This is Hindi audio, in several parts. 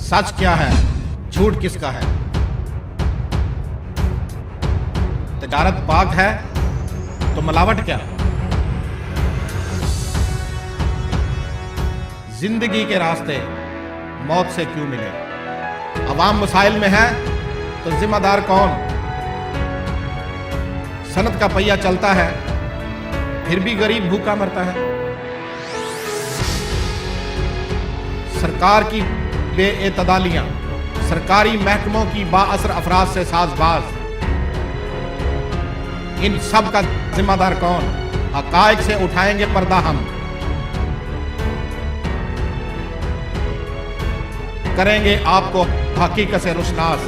सच क्या है, झूठ किसका है। तजारत पाक है तो मिलावट क्या। जिंदगी के रास्ते मौत से क्यों मिले। अवाम मसाइल में है तो जिम्मेदार कौन। सनत का पहिया चलता है फिर भी गरीब भूखा मरता है। सरकार की बेएतदालियां, सरकारी महकमों की बाअसर अफराद से साजबाज, इन सब का जिम्मेदार कौन। हकायक से उठाएंगे पर्दा हम, करेंगे आपको हकीकत से रुशनास।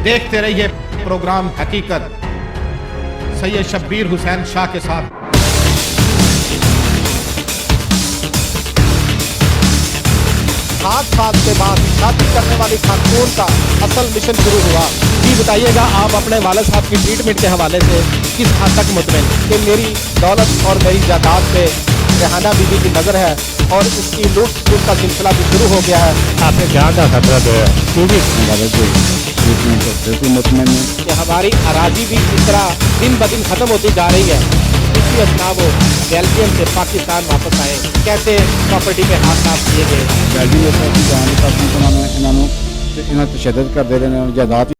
देखते रहिए प्रोग्राम हकीकत सैयद शब्बीर हुसैन शाह के साथ। सात के बाद शादी करने वाली खातून का असल मिशन शुरू हुआ। जी बताइएगा, आप अपने वाले साहब की ट्रीटमेंट के हवाले से किस हद तक मुतमईन कि मेरी दौलत और मेरी जायदाद पे रेहाना बीबी की नज़र है और इसकी लूट खसुट का सिलसिला भी शुरू हो गया है। आपने जान का खतरा तो है मुतमईन है कि हमारी अराजी भी इस तरह दिन ब दिन ख़त्म होती जा रही है। इसी असना वो बेल्जियम से पाकिस्तान वापस आए, कैसे प्रॉपर्टी पे हाथ साफ किए गए। बेल्जियम जाने का इन्होंने तशद्दुद कर दे रहे हैं जायदाद।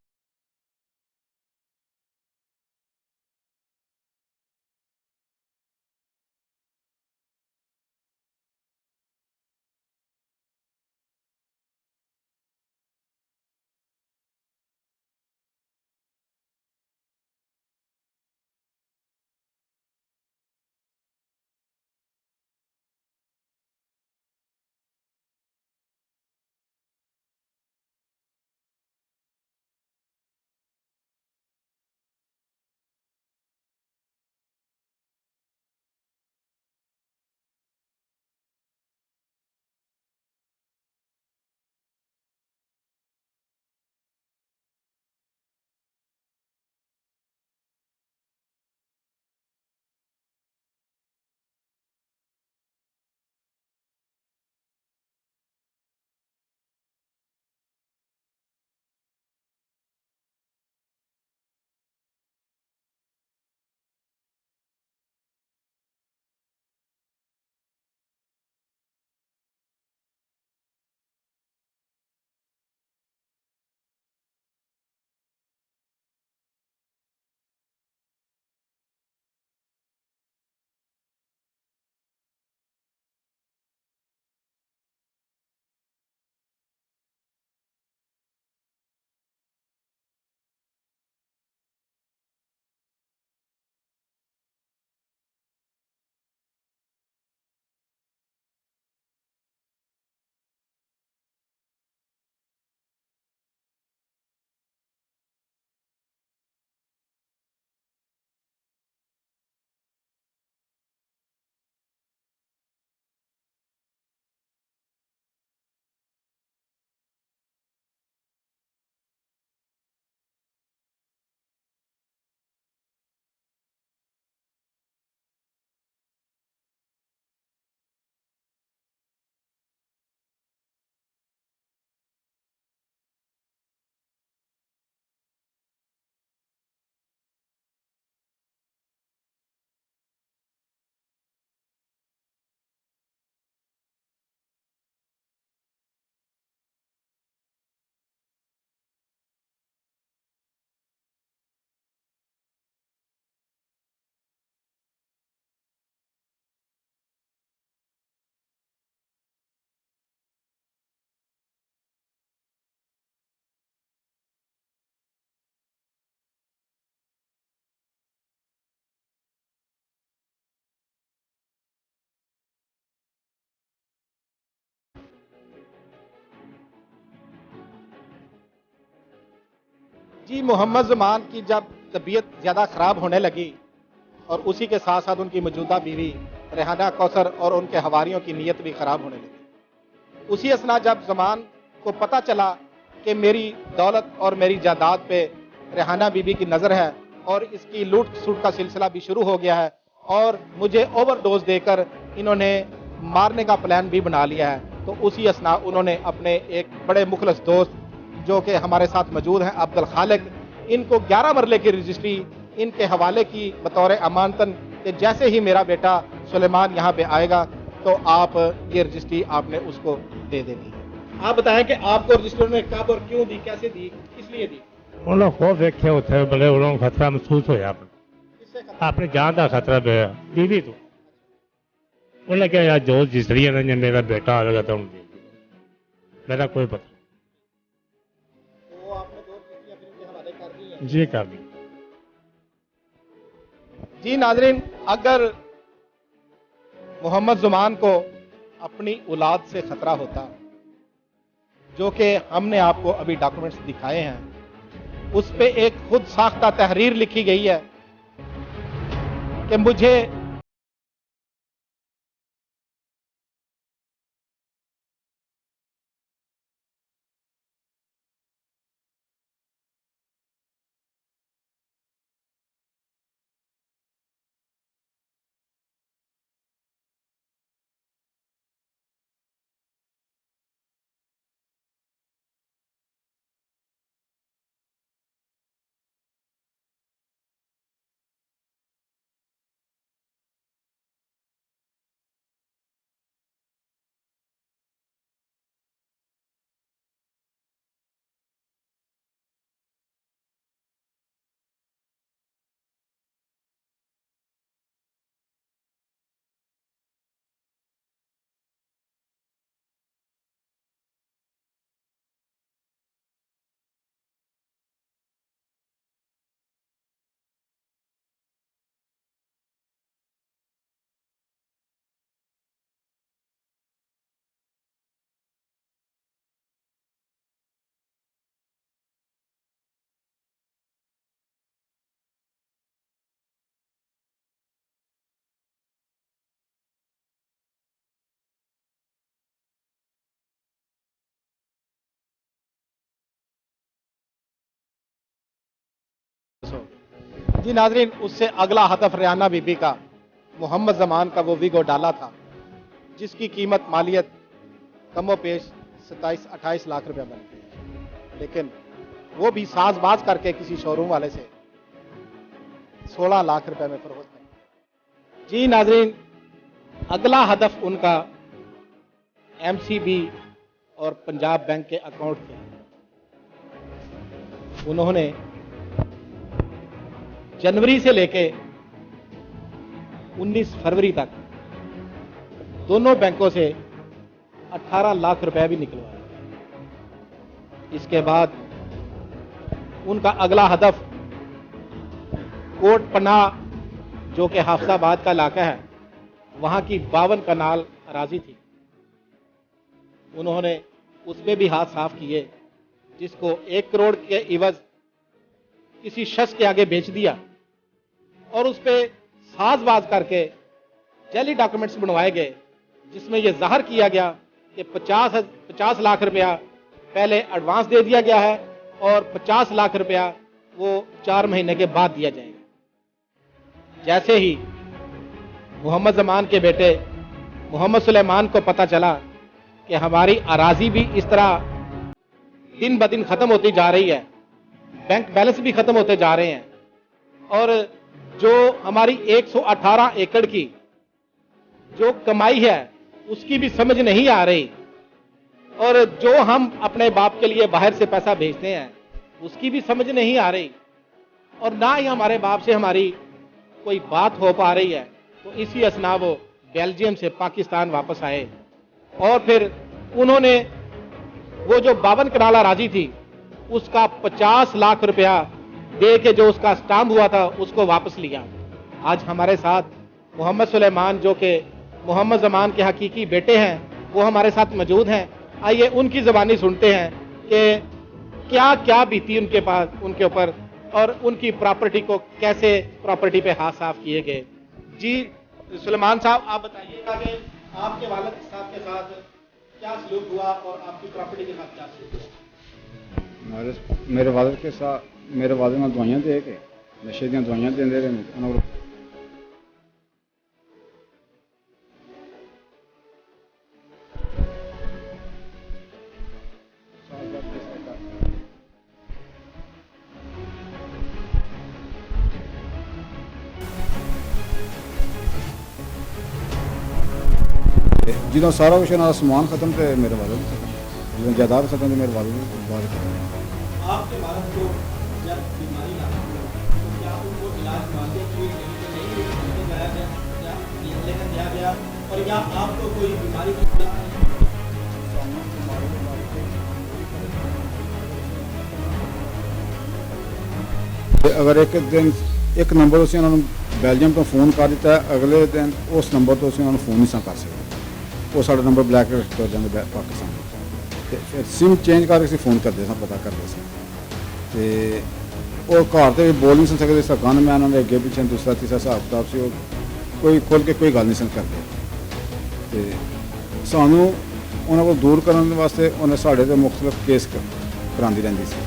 जी मोहम्मद ज़मान की जब तबीयत ज़्यादा ख़राब होने लगी और उसी के साथ साथ उनकी मौजूदा बीवी रेहाना कौसर और उनके हवारियों की नीयत भी ख़राब होने लगी। उसी असना जब ज़मान को पता चला कि मेरी दौलत और मेरी जायदाद पे रेहाना बीबी की नज़र है और इसकी लूट खसुट का सिलसिला भी शुरू हो गया है और मुझे ओवरडोज देकर इन्होंने मारने का प्लान भी बना लिया है। तो उसी असना उन्होंने अपने एक बड़े मुखलस दोस्त जो कि हमारे साथ मौजूद हैं अब्दुल खालिक, इनको 11 मरले की रजिस्ट्री इनके हवाले की बतौर अमानतन कि जैसे ही मेरा बेटा सुलेमान यहाँ पे आएगा तो आप ये रजिस्ट्री आपने उसको दे देनी है। आप बताएं कि आपको रजिस्ट्री ने कब और क्यों दी, कैसे दी, किस लिए दी? उन्होंने खूब देखे उथे बड़े उन्होंने खतरा महसूस होया किससे खतरा? अपनी जान का खतरा पे बीवी तो उन्हें क्या यार जो रजिस्ट्री है ना मेरा बेटा आएगा तो मेरा कोई पता तो आपने 2 रजिस्ट्रियां फिर उनके हवाले कर दी हैं? जी कर दी। जी नाजरीन, अगर मोहम्मद जुमान को अपनी औलाद से खतरा होता, जो कि हमने आपको अभी डॉक्यूमेंट्स दिखाए हैं, उस पे एक खुद साख्ता तहरीर लिखी गई है कि मुझे जी नाजरीन, उससे अगला हदफ रेहाना बीबी का मोहम्मद जमान का वो वीगो डाला था जिसकी कीमत मालियत कमो पेश 27-28 लाख रुपया बनती है, लेकिन वो भी साजबाज करके किसी शोरूम वाले से 16 लाख रुपए में फरोख्त है। जी नाजरीन, अगला हदफ उनका एमसीबी और पंजाब बैंक के अकाउंट थे। उन्होंने जनवरी से लेके 19 फरवरी तक दोनों बैंकों से 18 लाख रुपए भी निकलवाए। इसके बाद उनका अगला हदफ कोट पनाह, जो कि हाफसाबाद का इलाका है, वहां की 52 कनाल अराजी थी। उन्होंने उसमें भी हाथ साफ किए, जिसको 1 करोड़ के इवज किसी शख्स के आगे बेच दिया और उस पर साजबाज करके जाली डॉक्यूमेंट्स बनवाए गए, जिसमें यह जाहिर किया गया कि 50 लाख रुपया पहले एडवांस दे दिया गया है और 50 लाख रुपया वो 4 महीने के बाद दिया जाएगा। जैसे ही मोहम्मद जमान के बेटे मोहम्मद सुलेमान को पता चला कि हमारी अराजी भी इस तरह दिन ब दिन खत्म होती जा रही है, बैंक बैलेंस भी खत्म होते जा रहे हैं, और जो हमारी 118 एकड़ की जो कमाई है उसकी भी समझ नहीं आ रही, और जो हम अपने बाप के लिए बाहर से पैसा भेजते हैं उसकी भी समझ नहीं आ रही, और ना ही हमारे बाप से हमारी कोई बात हो पा रही है। तो इसी असना वो बेल्जियम से पाकिस्तान वापस आए और फिर उन्होंने वो जो 52 कनाल अराजी थी उसका 50 लाख रुपया दे के जो उसका स्टाम्प हुआ था उसको वापस लिया। आज हमारे साथ मोहम्मद सुलेमान, जो कि मोहम्मद जमान के हकीकी बेटे हैं, वो हमारे साथ मौजूद हैं। आइए उनकी ज़बानी सुनते हैं कि क्या क्या बीती उनके पास, उनके ऊपर, और उनकी प्रॉपर्टी को कैसे प्रॉपर्टी पे हाथ साफ किए गए। जी सुलेमान साहब, आप बताइएगा कि आपके वालिद साहब के साथ क्या सलूक हुआ और आपकी प्रॉपर्टी के साथ क्या सलूक हुआ? मेरे वालिद के साथ मेरे वालिद ने दवाइयां दे के नशे दी दवाइयां देंदे रहे। ਤੇ ਜਦੋਂ ਸਾਰਾ ਕੁਛ ਇਹਨਾਂ ਦਾ ਸਮਾਨ ਖਤਮ ਤੇ ਮੇਰੇ ਵਾਲੇ ਵੀ ਖਤਮ, ਜਦੋਂ ਜਾਇਦਾਦ ਖਤਮ ਤੇ ਮੇਰੇ ਵਾਲੇ ਵੀ ਬਾਹਰ ਖਤਮ। आपके वालिद को जब बीमारी लगी तो क्या उनको इलाज मांगने के लिए नहीं जाया गया या लेकर दिया गया, और या आपको कोई बीमारी की ਤੇ ਅਗਰ ਇੱਕ ਦਿਨ ਇੱਕ ਨੰਬਰ ਤੋਂ ਅਸੀਂ ਉਹਨਾਂ ਨੂੰ ਬੈਲਜੀਅਮ ਤੋਂ ਫੋਨ ਕਰ ਦਿੱਤਾ, ਅਗਲੇ ਦਿਨ ਉਸ ਨੰਬਰ ਤੋਂ ਅਸੀਂ ਉਹਨਾਂ ਨੂੰ ਫੋਨ ਨਹੀਂ ਸਾਂ ਕਰ ਸਕਦੇ। ਉਹ ਸਾਡਾ ਨੰਬਰ ਬਲੈਕ ਲਿਸਟ ਕਰ ਜਾਂਦੇ ਪਾਕਿਸਤਾਨ ਵਿੱਚ। ਤੇ ਫਿਰ ਸਿਮ ਚੇਂਜ ਕਰਕੇ ਅਸੀਂ ਫੋਨ ਕਰਦੇ ਸਾਂ, ਪਤਾ ਕਰਦੇ ਸੀ। ਤੇ ਉਹ ਘਰ ਤੇ ਬੋਲ ਨਹੀਂ ਸਕਦੇ ਸੀ, ਗਨਮੈਨ ਉਹਨਾਂ ਦੇ ਅੱਗੇ ਪਿੱਛੇ ਦੂਸਰਾ ਤੀਸਰਾ ਹਿਸਾਬ ਕਿਤਾਬ ਸੀ। ਉਹ ਕੋਈ ਖੁੱਲ੍ਹ ਕੇ ਕੋਈ ਗੱਲ ਨਹੀਂ ਸਨ ਕਰਦੇ। ਤੇ ਸਾਨੂੰ ਉਹਨਾਂ ਕੋਲ ਦੂਰ ਕਰਨ ਦੇ ਵਾਸਤੇ ਉਹਨੇ ਸਾਡੇ 'ਤੇ ਮੁਖਤਲਿਫ ਕੇਸ ਕਰਾਉਂਦੀ ਰਹਿੰਦੀ ਸੀ।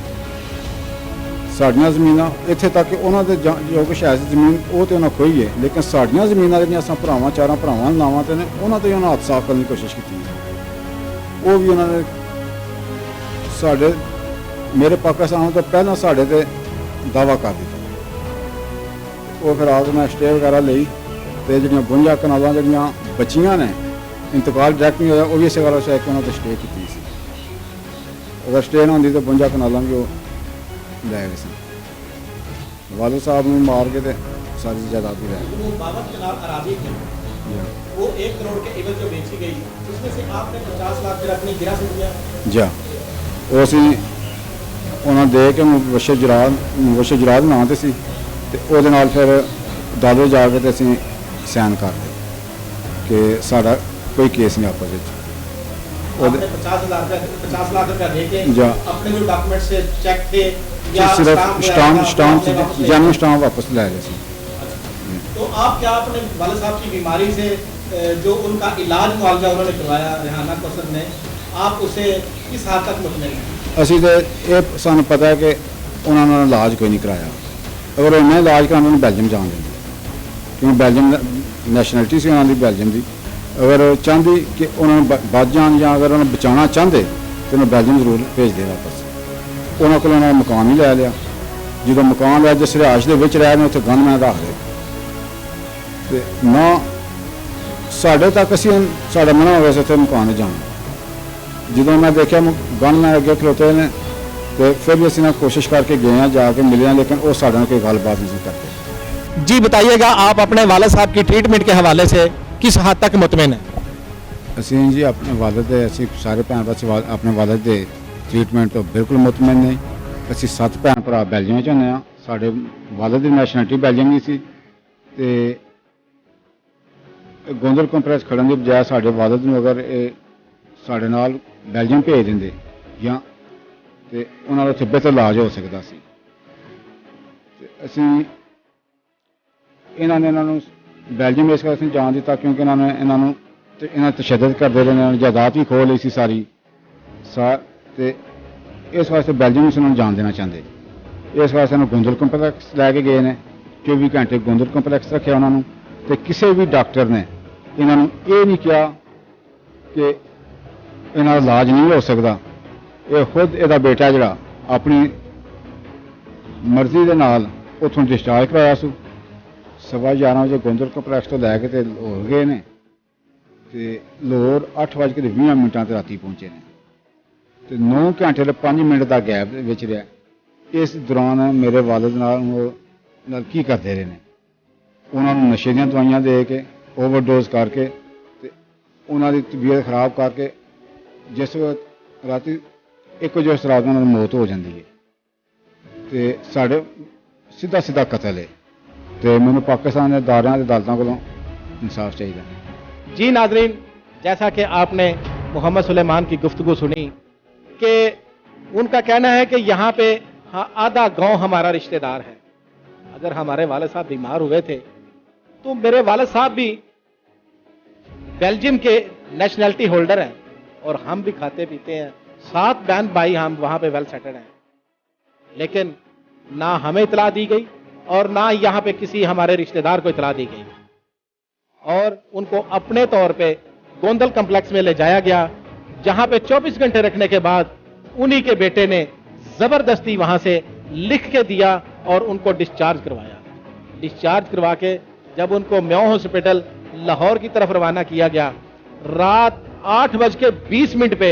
ਸਾਡੀਆਂ ਜ਼ਮੀਨਾਂ ਇੱਥੇ ਤੱਕ ਕਿ ਉਹਨਾਂ ਦੇ ਜੋ ਕੁਛ ਹੈ ਸੀ ਜ਼ਮੀਨ ਉਹ ਤਾਂ ਉਹਨਾਂ ਖੋਈ ਹੈ, ਲੇਕਿਨ ਸਾਡੀਆਂ ਜ਼ਮੀਨਾਂ ਜਿਹੜੀਆਂ ਅਸਾਂ ਭਰਾਵਾਂ ਚਾਰਾਂ ਭਰਾਵਾਂ ਦੇ ਨਾਵਾਂ 'ਤੇ ਨੇ ਉਹਨਾਂ 'ਤੇ ਉਹਨਾਂ ਹੱਥ ਸਾਫ਼ ਕਰਨ ਦੀ ਕੋਸ਼ਿਸ਼ ਕੀਤੀ ਹੈ। ਉਹ ਵੀ ਉਹਨਾਂ ਨੇ ਸਾਡੇ ਮੇਰੇ ਪਾਕਿਸਤਾਨ ਤੋਂ ਪਹਿਲਾਂ ਸਾਡੇ 'ਤੇ ਦਾਅਵਾ ਕਰ ਦਿੱਤਾ। ਉਹ ਫਿਰ ਆ ਕੇ ਮੈਂ ਸਟੇ ਵਗੈਰਾ ਲਈ ਤੇ ਜਿਹੜੀਆਂ 52 ਕਨਾਲਾਂ ਜਿਹੜੀਆਂ ਬਚੀਆਂ ਨੇ, ਇੰਤਕਾਲ ਡਾਇਰੈਕਟ ਨਹੀਂ ਹੋਇਆ, ਉਹ ਵੀ ਇਸੇ ਗੱਲ ਵਾਸਤੇ ਕਿ ਉਹਨਾਂ 'ਤੇ ਸਟੇ ਕੀਤੀ ਸੀ। ਅਗਰ ਸਟੇ ਨਾ ਹੁੰਦੀ ਤਾਂ 52 ਕਨਾਲਾਂ ਵੀ ਉਹ ਲੈ ਗਏ ਸਨ। ਵਾਲਿਦ ਸਾਹਿਬ ਨੂੰ ਮਾਰ ਕੇ ਤੇ सारी जायदाद भी है। वो 52 कनाल अराजी थी, वो 1 करोड़ के एवज जो बेची गई, उसमें से आपने 50 लाख फिर अपनी गिरा से दिया। जी ਉਹ ਅਸੀਂ ਉਹਨਾਂ ਦੇ ਕੇ ਮੁਬਸ਼ਰ ਜਰਾਦ ਨਾਂ 'ਤੇ ਸੀ ਤੇ ਉਹਦੇ ਨਾਲ ਫਿਰ ਦਾਦੋ ਜਾ ਕੇ ਤੇ ਅਸੀਂ ਸਾਈਨ ਕਰਦੇ ਕਿ ਸਾਡਾ ਕੋਈ ਕੇਸ नहीं आपस ਵਿੱਚ। आपने 50 लाख रुपया दे के जी अपने जो डॉक्यूमेंट से चेक थे या सिर्फ स्टाम्प जन्म स्टाम्प वापस ले गए सी। तो आप क्या अपने वाले साहब की बीमारी से जो उनका इलाज मुआवजा उन्होंने करवाया रेहाना कौसर ने, आप उसे किस हद तक मुतमईन हैं? ਅਸੀਂ ਤਾਂ ਇਹ ਸਾਨੂੰ ਪਤਾ ਹੈ ਕਿ ਉਹਨਾਂ ਨੇ ਇਲਾਜ ਕੋਈ ਨਹੀਂ ਕਰਾਇਆ। ਅਗਰ ਉਹਨਾਂ ਇਲਾਜ ਕਰਾਉਣਾ ਉਹਨੂੰ ਬੈਲਜੀਅਮ ਜਾਣ ਦਿੰਦੇ, ਕਿਉਂਕਿ ਬੈਲਜੀਅਮ ਨੈਸ਼ਨੈਲਿਟੀ ਸੀ ਉਹਨਾਂ ਦੀ ਬੈਲਜੀਅਮ ਦੀ। ਅਗਰ ਚਾਹੁੰਦੀ ਕਿ ਉਹਨਾਂ ਨੂੰ ਬਚ ਜਾਣ ਜਾਂ ਅਗਰ ਉਹਨਾਂ ਨੂੰ ਬਚਾਉਣਾ ਚਾਹੁੰਦੇ ਤਾਂ ਉਹਨੂੰ ਬੈਲਜੀਅਮ ਜ਼ਰੂਰ ਭੇਜਦੇ ਵਾਪਸ। ਉਹਨਾਂ ਕੋਲ ਉਹਨਾਂ ਨੇ ਮਕਾਨ ਹੀ ਲੈ ਲਿਆ। ਜਦੋਂ ਮਕਾਨ ਲਿਆ, ਜਿਸ ਰਿਹਾਇਸ਼ ਦੇ ਵਿੱਚ ਰਹਿ ਰਹੇ ਉੱਥੇ ਗਨਮੈਨ ਰੱਖ ਲਏ ਤੇ ਨਾ ਸਾਡੇ ਤੱਕ ਅਸੀਂ ਸਾਡਾ ਮਨਾ ਹੋ ਗਿਆ ਸੀ ਉੱਥੇ ਮਕਾਨ ਜਾਣ। ਜਦੋਂ ਮੈਂ ਦੇਖਿਆ ਗਨਮੈਨ ਅੱਗੇ ਖਲੋਤੇ ਨੇ ਤੇ ਫਿਰ ਵੀ ਅਸੀਂ ਨਾ ਕੋਸ਼ਿਸ਼ ਕਰਕੇ ਗਏ ਹਾਂ, ਜਾ ਕੇ ਮਿਲੇ ਹਾਂ, लेकिन वो साढ़े ਨਾਲ कोई गलबात नहीं करते। जी बताइएगा, आप अपने वाले साहब की ट्रीटमेंट के हवाले से किस हद तक मुतमईन हैं? ਅਸੀਂ ਜੀ ਆਪਣੇ ਵਾਲਿਦ ਦੇ ਅਸੀਂ ਸਾਰੇ ਭੈਣ ਭਰਾ ਆਪਣੇ ਵਾਲਿਦ ਦੇ ਟ੍ਰੀਟਮੈਂਟ ਤੋਂ ਬਿਲਕੁਲ ਮੁਤਮਈਨ ਨਹੀਂ। ਅਸੀਂ 7 ਭੈਣ ਭਰਾ ਬੈਲਜੀਅਮ 'ਚ ਹੁੰਦੇ ਹਾਂ। ਸਾਡੇ ਵਾਲਿਦ ਦੀ ਨੈਸ਼ਨੈਲਿਟੀ ਬੈਲਜੀਅਮ ਦੀ ਸੀ ਤੇ ਗੋਂਦਲ ਕੰਪਲੈਕਸ ਖੜਨ ਦੀ ਬਜਾਏ ਸਾਡੇ ਵਾਲਿਦ ਨੂੰ ਅਗਰ ਇਹ ਸਾਡੇ ਨਾਲ ਬੈਲਜੀਅਮ ਭੇਜ ਦਿੰਦੇ ਜਾਂ ਤੇ ਉਹਨਾਂ ਦਾ ਉੱਥੇ ਬਿਹਤਰ ਇਲਾਜ ਹੋ ਸਕਦਾ ਸੀ। ਤੇ ਅਸੀਂ ਇਹਨਾਂ ਨੂੰ ਬੈਲਜੀਅਮ ਇਸ ਕਰਕੇ ਜਾਣ ਦਿੱਤਾ ਕਿਉਂਕਿ ਇਹਨਾਂ ਨੂੰ ਤਸ਼ੱਦਦ ਕਰਦੇ ਰਹੇ ਨੇ, ਜਾਇਦਾਦ ਵੀ ਖੋਹ ਲਈ ਸੀ ਸਾਰੀ ਤੇ ਇਸ ਵਾਸਤੇ ਬੈਲਜੀਅਮ ਇਸ ਨੂੰ ਜਾਣ ਦੇਣਾ ਚਾਹੁੰਦੇ। ਇਸ ਵਾਸਤੇ ਇਹਨੂੰ ਗੋਂਦਲ ਕੰਪਲੈਕਸ ਲੈ ਕੇ ਗਏ ਨੇ। 24 ਘੰਟੇ ਗੋਂਦਲ ਕੰਪਲੈਕਸ ਰੱਖਿਆ ਉਹਨਾਂ ਨੂੰ ਤੇ ਕਿਸੇ ਵੀ ਡਾਕਟਰ ਨੇ ਇਹਨਾਂ ਨੂੰ ਇਹ ਨਹੀਂ ਕਿਹਾ ਕਿ ਇਹਨਾਂ ਦਾ ਇਲਾਜ ਨਹੀਂ ਹੋ ਸਕਦਾ। ਇਹ ਖੁਦ ਇਹਦਾ ਬੇਟਾ ਜਿਹੜਾ ਆਪਣੀ ਮਰਜ਼ੀ ਦੇ ਨਾਲ ਉੱਥੋਂ ਡਿਸਚਾਰਜ ਕਰਾਇਆ ਸੀ। 11:15 ਵਜੇ ਗੋਂਦਲ ਕੰਪਲੈਕਸ ਤੋਂ ਲੈ ਕੇ ਤੇ ਲਾਹੌਰ ਗਏ ਨੇ ਤੇ ਲਾਹੌਰ 8:20 ਤੇ ਰਾਤੀ ਪਹੁੰਚੇ ਨੇ ਤੇ 9 ਘੰਟੇ ਤੇ 5 ਮਿੰਟ ਦਾ ਗੈਪ ਵਿੱਚ ਰਿਹਾ। ਇਸ ਦੌਰਾਨ ਮੇਰੇ ਵਾਲਿਦ ਨਾਲ ਕੀ ਕਰਦੇ ਰਹੇ ਨੇ, ਉਹਨਾਂ ਨੂੰ ਨਸ਼ੇ ਦੀਆਂ ਦਵਾਈਆਂ ਦੇ ਕੇ ਓਵਰਡੋਜ਼ ਕਰਕੇ ਤੇ ਉਹਨਾਂ ਦੀ ਤਬੀਅਤ ਖਰਾਬ ਕਰਕੇ ਜਿਸ ਵਕਤ ਰਾਤੀ 1 ਵਜੇ ਉਸ ਰਾਤ ਉਹਨਾਂ ਦੀ ਮੌਤ ਹੋ ਜਾਂਦੀ ਹੈ ਤੇ ਸਾਡੇ ਸਿੱਧਾ ਕਤਲ ਹੈ। ਤੇ ਮੈਨੂੰ ਪਾਕਿस्तान ਦੇ ਅਦਾਰਿਆਂ ਤੇ ਅਦਾਲਤਾਂ ਕੋਲੋਂ इंसाफ चाहिए। जी नाजरीन, जैसा कि आपने मोहम्मद सुलेमान की गुफ्तगू सुनी कि उनका कहना है कि यहाँ पे आधा गांव हमारा रिश्तेदार है। अगर हमारे वाले साहब बीमार हुए थे तो मेरे वाले साहब भी बेल्जियम के नेशनैलिटी होल्डर हैं और हम भी खाते पीते हैं। 7 बहन भाई हम वहाँ पे वेल सेटल्ड हैं, लेकिन ना हमें इतला दी गई और ना यहाँ पे किसी हमारे रिश्तेदार को इतला दी गई और उनको अपने तौर पे गोंदल कम्प्लेक्स में ले जाया गया, जहां पे 24 घंटे रखने के बाद उन्हीं के बेटे ने जबरदस्ती वहां से लिख के दिया और उनको डिस्चार्ज करवाया। डिस्चार्ज करवा के जब उनको म्यों हॉस्पिटल लाहौर की तरफ रवाना किया गया, रात 8:20 पे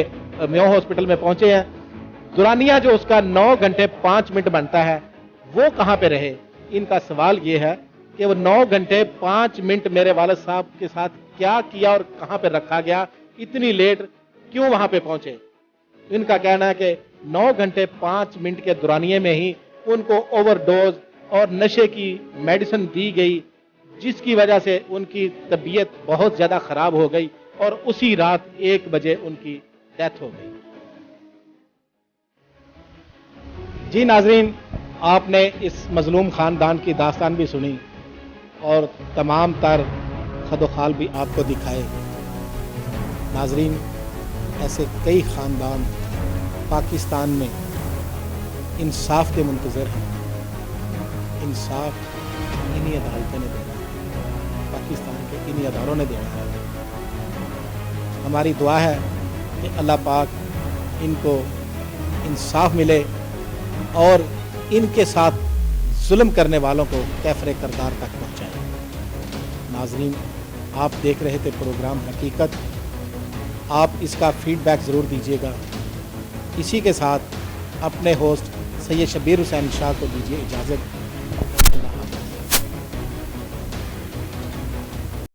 मेयो हॉस्पिटल में पहुंचे हैं। दुरानिया जो उसका 9 घंटे 5 मिनट बनता है वो कहां पे रहे। इनका सवाल ये है कि वो 9 घंटे 5 मिनट मेरे वालिद साहब के साथ क्या किया और कहां पे रखा गया, इतनी लेट क्यों वहां पे पहुंचे। इनका कहना है कि 9 घंटे 5 मिनट के दुरानिये में ही उनको ओवरडोज और नशे की मेडिसिन दी गई, जिसकी वजह से उनकी तबीयत बहुत ज्यादा खराब हो गई और उसी रात 1 बजे उनकी डेथ हो गई। जी नाजरीन, आपने इस मजलूम खानदान की दास्तान भी सुनी और तमाम तर खदोखाल भी आपको दिखाए। नाजरीन, ऐसे कई खानदान पाकिस्तान में इंसाफ के मुंतज़र हैं। इंसाफ इन्हीं अदालतों ने देना है, पाकिस्तान के इन्हीं अदारों ने देना है। हमारी दुआ है कि अल्लाह पाक इनको इंसाफ मिले और इनके साथ जुल्म करने वालों को कैफरे करदार तक पहुँचाए। नाजरीन, आप देख रहे थे प्रोग्राम हकीकत। आप इसका फीडबैक ज़रूर दीजिएगा। इसी के साथ अपने होस्ट सैयद शब्बीर हुसैन शाह को दीजिए इजाज़त।